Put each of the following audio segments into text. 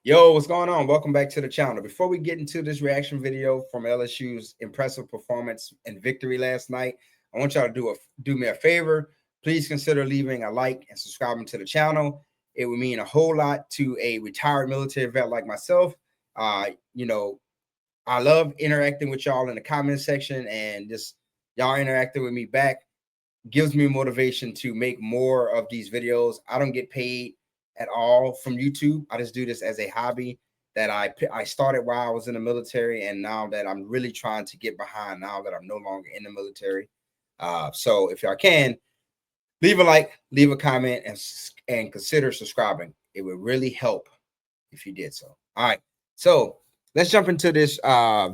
Yo, what's going on? Welcome back to the channel. Before we get into this reaction video from LSU's impressive performance and victory last night, I want y'all to do me a favor. Please consider leaving a like and subscribing to the channel. It would mean a whole lot to a retired military vet like myself. You know, I love interacting with y'all in the comment section, and just y'all interacting with me back gives me motivation to make more of these videos. I don't get paid at all from YouTube. I just do this as a hobby that I started while I was in the military, and now that I'm really trying to get behind now that I'm no longer in the military. So if y'all can, leave a like, leave a comment, and consider subscribing. It would really help if you did so. All right, so let's jump into this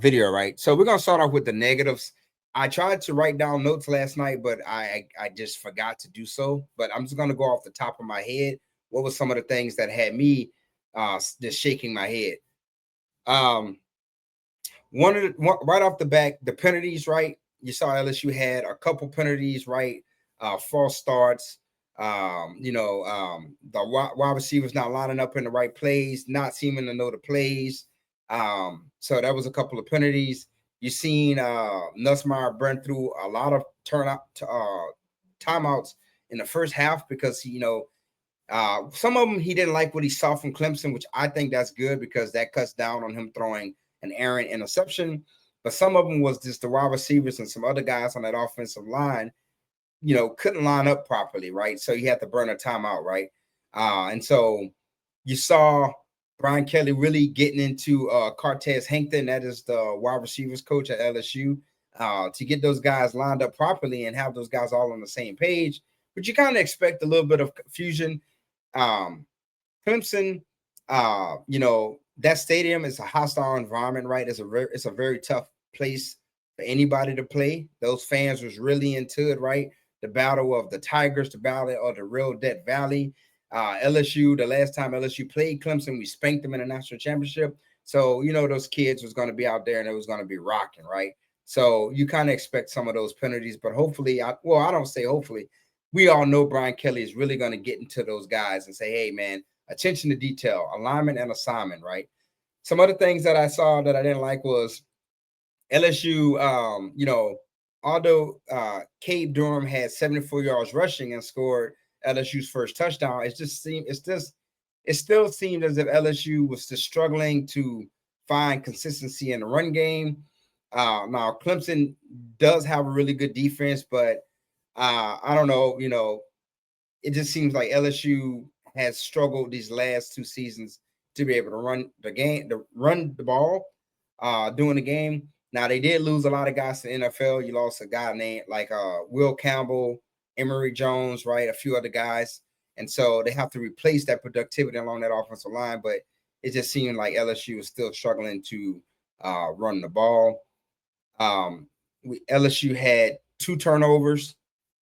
video, right? So we're gonna start off with the negatives. I tried to write down notes last night, but I just forgot to do so. But I'm just gonna go off the top of my head. What were some of the things that had me just shaking my head? One right off the back, the penalties, right? You saw LSU had a couple penalties, right? False starts. The wide receivers not lining up in the right plays, not seeming to know the plays. So that was a couple of penalties. You seen Nussmeier burn through a lot of timeouts in the first half because some of them he didn't like what he saw from Clemson, which I think that's good because that cuts down on him throwing an errant interception. But some of them was just the wide receivers and some other guys on that offensive line, couldn't line up properly, right? So you had to burn a timeout, right? And so you saw Brian Kelly really getting into Cortez Hankton, that is the wide receivers coach at LSU, to get those guys lined up properly and have those guys all on the same page. But you kind of expect a little bit of confusion. Clemson, that stadium is a hostile environment, right? It's a very tough place for anybody to play. Those fans was really into it, right? The battle of the Tigers, the battle of the real Death Valley. LSU, the last time LSU played Clemson, we spanked them in a national championship. So, those kids was going to be out there and it was going to be rocking, right? So you kind of expect some of those penalties, but hopefully, I don't say hopefully. We all know Brian Kelly is really going to get into those guys and say, hey, man, attention to detail, alignment and assignment, right? Some other things that I saw that I didn't like was LSU, although Cade Durham had 74 yards rushing and scored LSU's first touchdown, it still seemed as if LSU was just struggling to find consistency in the run game. Now Clemson does have a really good defense, but I don't know, it just seems like LSU has struggled these last two seasons to be able to run the ball during the game. Now they did lose a lot of guys to the NFL. You lost a guy named like Will Campbell, Emory Jones, right? A few other guys. And so they have to replace that productivity along that offensive line. But it just seemed like LSU is still struggling to run the ball. LSU had 2 turnovers.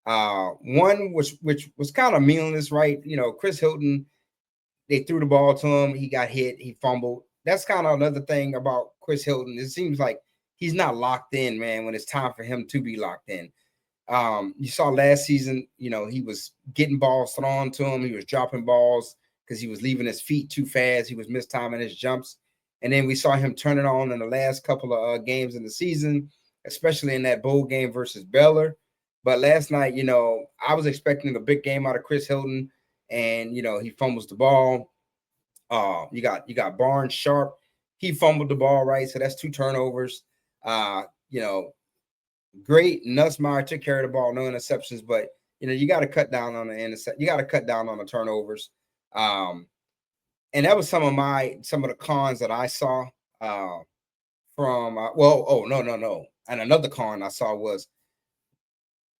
One which was kind of meaningless, right? Chris Hilton, they threw the ball to him. He got hit. He fumbled. That's kind of another thing about Chris Hilton. It seems like he's not locked in, man, when it's time for him to be locked in. You saw last season, he was getting balls thrown to him. He was dropping balls because he was leaving his feet too fast. He was mistiming his jumps. And then we saw him turn it on in the last couple of games in the season, especially in that bowl game versus Baylor. But last night, I was expecting a big game out of Chris Hilton, and he fumbles the ball. You got Barnes Sharp. He fumbled the ball, right? So that's 2 turnovers. Great. Nussmeier took care of the ball, no interceptions, but you got to cut down on you got to cut down on the turnovers. And that was some of the cons that I saw from no. And another con I saw was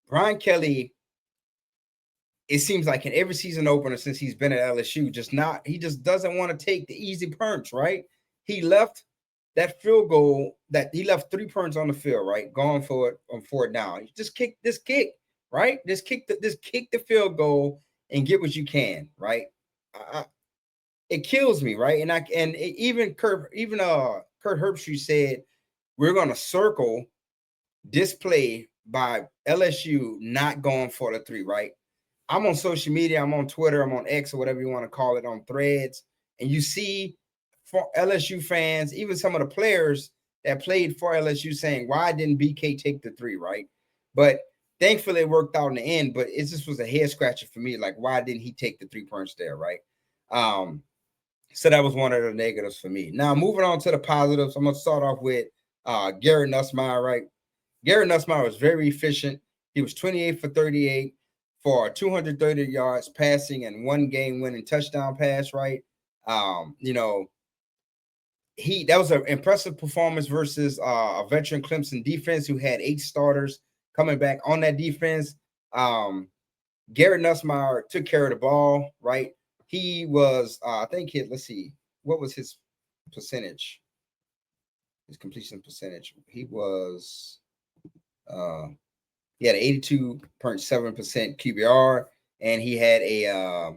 Brian Kelly. It seems like in every season opener since he's been at LSU, he just doesn't want to take the easy punch, right? He left that field goal he left 3 punts on the field, right? Going for it on 4th down. Just kick, right? Just kick the field goal and get what you can, right? It kills me, right? Even Kurt Herbstreit said we're gonna circle this play by LSU not going for the 3, right? I'm on social media, I'm on Twitter, I'm on X or whatever you want to call it, on Threads, and you see for LSU fans, even some of the players that played for LSU saying, why didn't BK take the 3, right? But thankfully it worked out in the end, but it just was a head scratcher for me. Like, why didn't he take the 3 points there, right? So that was one of the negatives for me. Now, moving on to the positives, I'm going to start off with Garrett Nussmeier, right? Garrett Nussmeier was very efficient. He was 28 for 38 for 230 yards passing and 1 game-winning touchdown pass, right? You know, that was an impressive performance versus a veteran Clemson defense who had 8 starters coming back on that defense. Garrett Nussmeier took care of the ball, right? He was, I think, let's see, what was his percentage? His completion percentage. He was, he had an 82.7% QBR, and he had a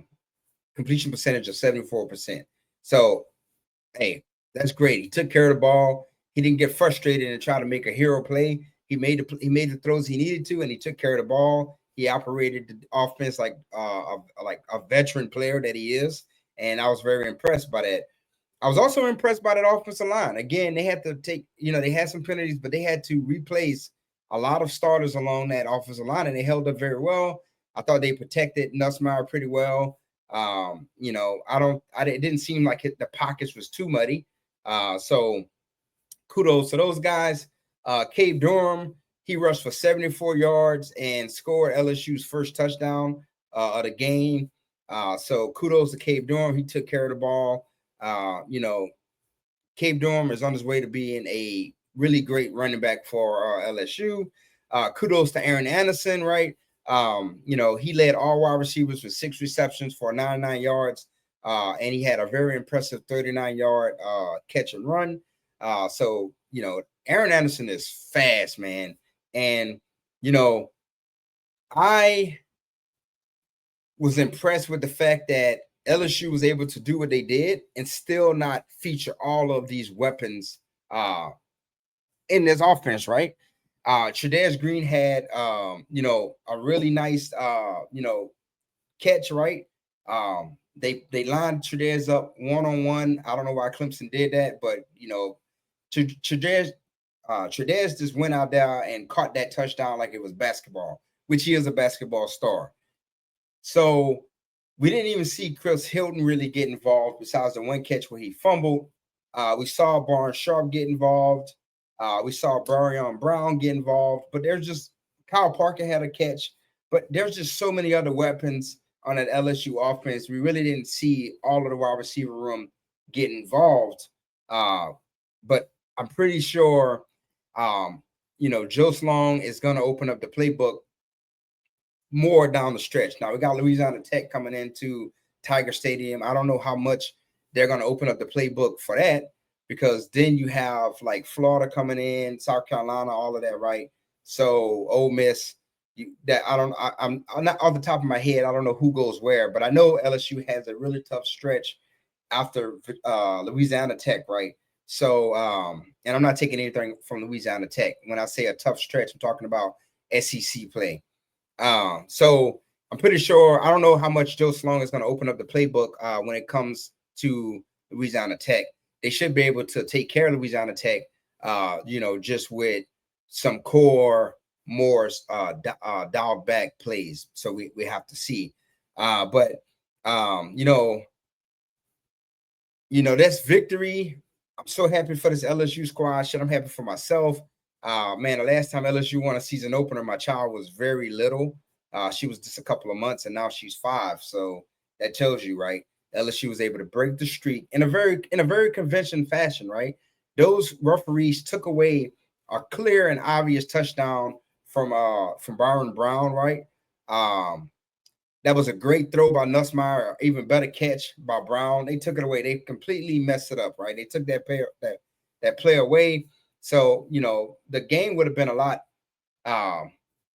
completion percentage of 74%. So, hey, that's great. He took care of the ball. He didn't get frustrated and try to make a hero play. He made the throws he needed to, and he took care of the ball. He operated the offense like a veteran player that he is, and I was very impressed by that. I was also impressed by that offensive line. Again, they had to take, they had some penalties, but they had to replace a lot of starters along that offensive line, and they held up very well. I thought they protected Nussmeier pretty well. It didn't seem like the pockets was too muddy. So kudos to those guys. Cade Durham, he rushed for 74 yards and scored LSU's first touchdown of the game. So kudos to Cade Durham. He took care of the ball. Cade Durham is on his way to being a really great running back for LSU. Kudos to Aaron Anderson, right? He led all wide receivers with 6 receptions for 99 yards. And he had a very impressive 39-yard catch and run. So Aaron Anderson is fast, man. And, I was impressed with the fact that LSU was able to do what they did and still not feature all of these weapons in this offense, right? Trudez Green had, a really nice, catch, right? They lined Trudez up one-on-one. I don't know why Clemson did that, but, Trudez just went out there and caught that touchdown like it was basketball, which he is a basketball star. So we didn't even see Chris Hilton really get involved besides the one catch where he fumbled. We saw Barnes Sharp get involved. We saw Barion Brown get involved, but there's just Kyle Parker had a catch, but there's just so many other weapons on that LSU offense. We really didn't see all of the wide receiver room get involved. But I'm pretty sure, Joe Sloan is going to open up the playbook more down the stretch. Now we got Louisiana Tech coming into Tiger Stadium. I don't know how much they're going to open up the playbook for that, because then you have like Florida coming in, South Carolina, all of that, right? So Ole Miss, I'm not off the top of my head. I don't know who goes where, but I know LSU has a really tough stretch after Louisiana Tech, right? So, and I'm not taking anything from Louisiana Tech. When I say a tough stretch, I'm talking about SEC play. So I'm pretty sure, I don't know how much Joe Sloan is going to open up the playbook when it comes to Louisiana Tech. They should be able to take care of Louisiana Tech, just with some core, more dialed back plays. So we have to see. But that's victory. I'm so happy for this LSU squad. Shit, I'm happy for myself. Man, the last time LSU won a season opener, my child was very little. She was just a couple of months, and now she's 5. So that tells you, right? LSU was able to break the streak in a very conventional fashion, right? Those referees took away a clear and obvious touchdown from Byron Brown, right? That was a great throw by Nussmeier, even better catch by Brown. They took it away. They completely messed it up, right? They took that play away. So, the game would have been a lot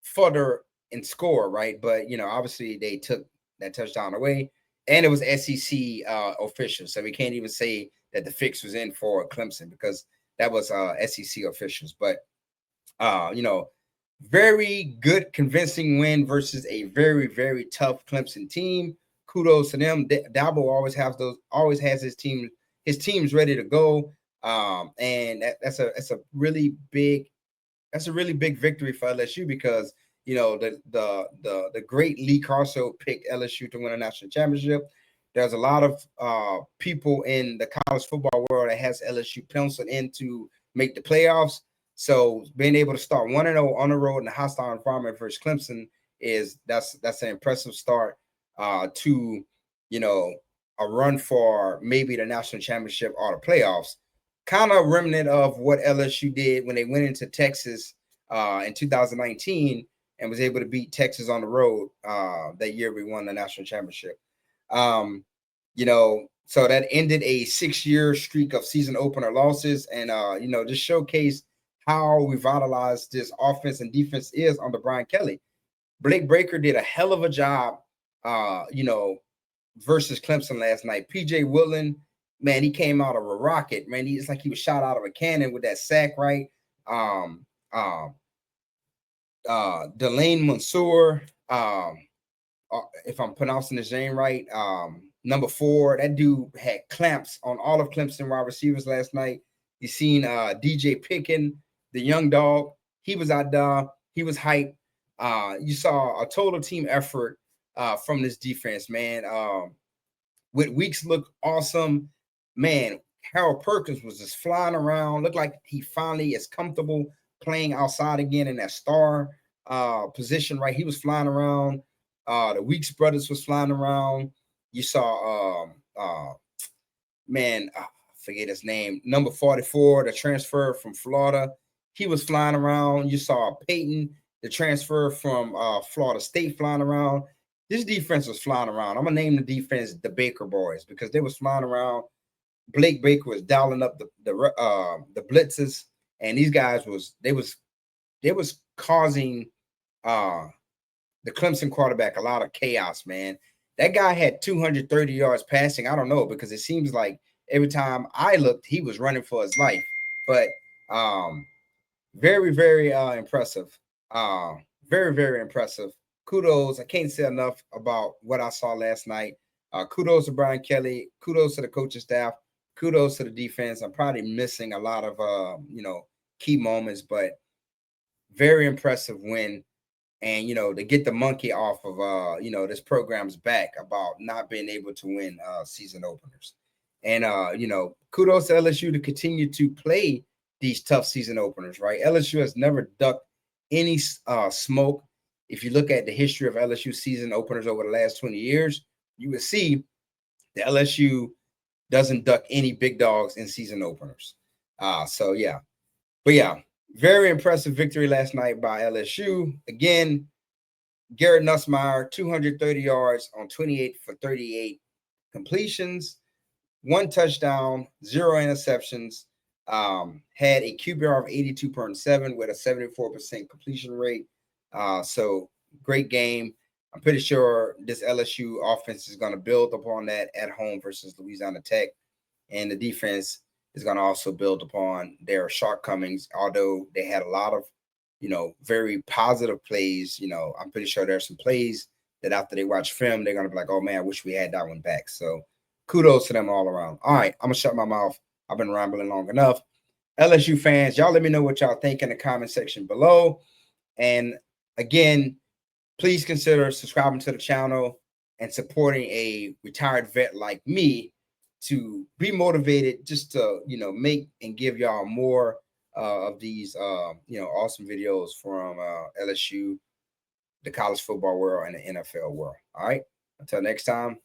further in score, right? But, obviously they took that touchdown away, and it was SEC officials. So we can't even say that the fix was in for Clemson, because that was SEC officials. But, very good, convincing win versus a very, very tough Clemson team. Kudos to them. Dabo always has his team his team's ready to go. And that's a really big victory for LSU because the great Lee Carso picked LSU to win a national championship. There's a lot of people in the college football world that has LSU penciled in to make the playoffs. So being able to start 1-0 on the road in a hostile environment versus Clemson that's an impressive start to a run for maybe the national championship or the playoffs. Kind of remnant of what LSU did when they went into Texas in 2019 and was able to beat Texas on the road that year we won the national championship. So that ended a 6-year streak of season opener losses, and just showcase how revitalized this offense and defense is under Brian Kelly. Blake Breaker did a hell of a job, versus Clemson last night. PJ Woodland, man, he came out of a rocket, man. It's like he was shot out of a cannon with that sack, right? Delane Mansour, if I'm pronouncing his name right, number 4, that dude had clamps on all of Clemson wide receivers last night. You seen DJ Pickin, the young dog. He was out there. He was hyped. You saw a total team effort from this defense, man. With Weeks looked awesome. Man, Harold Perkins was just flying around. Looked like he finally is comfortable playing outside again in that star position, right? He was flying around. The Weeks brothers was flying around. You saw, I forget his name, number 44, the transfer from Florida. He was flying around. You saw Peyton, the transfer from Florida State, flying around. This defense was flying around. I'm gonna name the defense the Baker Boys because they was flying around. Blake Baker was dialing up the blitzes, and these guys was causing the Clemson quarterback a lot of chaos, man. That guy had 230 yards passing. I don't know, because it seems like every time I looked, he was running for his life. But very, very impressive. Very, very impressive. Kudos. I can't say enough about what I saw last night. Kudos to Brian Kelly. Kudos to the coaching staff. Kudos to the defense. I'm probably missing a lot of key moments, but very impressive win. And to get the monkey off of this program's back about not being able to win season openers. And kudos to LSU to continue to play these tough season openers, right? LSU has never ducked any smoke. If you look at the history of LSU season openers over the last 20 years, you would see the LSU doesn't duck any big dogs in season openers. Very impressive victory last night by LSU. Again, Garrett Nussmeier, 230 yards on 28 for 38 completions, 1 touchdown, 0 interceptions, had a QBR of 82.7 with a 74% completion rate. So great game. I'm pretty sure this LSU offense is going to build upon that at home versus Louisiana Tech. And the defense is going to also build upon their shortcomings, although they had a lot of, very positive plays. I'm pretty sure there's some plays that after they watch film, they're going to be like, oh, man, I wish we had that one back. So kudos to them all around. All right, I'm going to shut my mouth. I've been rambling long enough. LSU fans, y'all let me know what y'all think in the comment section below. And again, please consider subscribing to the channel and supporting a retired vet like me to be motivated just to, make and give y'all more of these, awesome videos from LSU, the college football world, and the NFL world. All right. Until next time.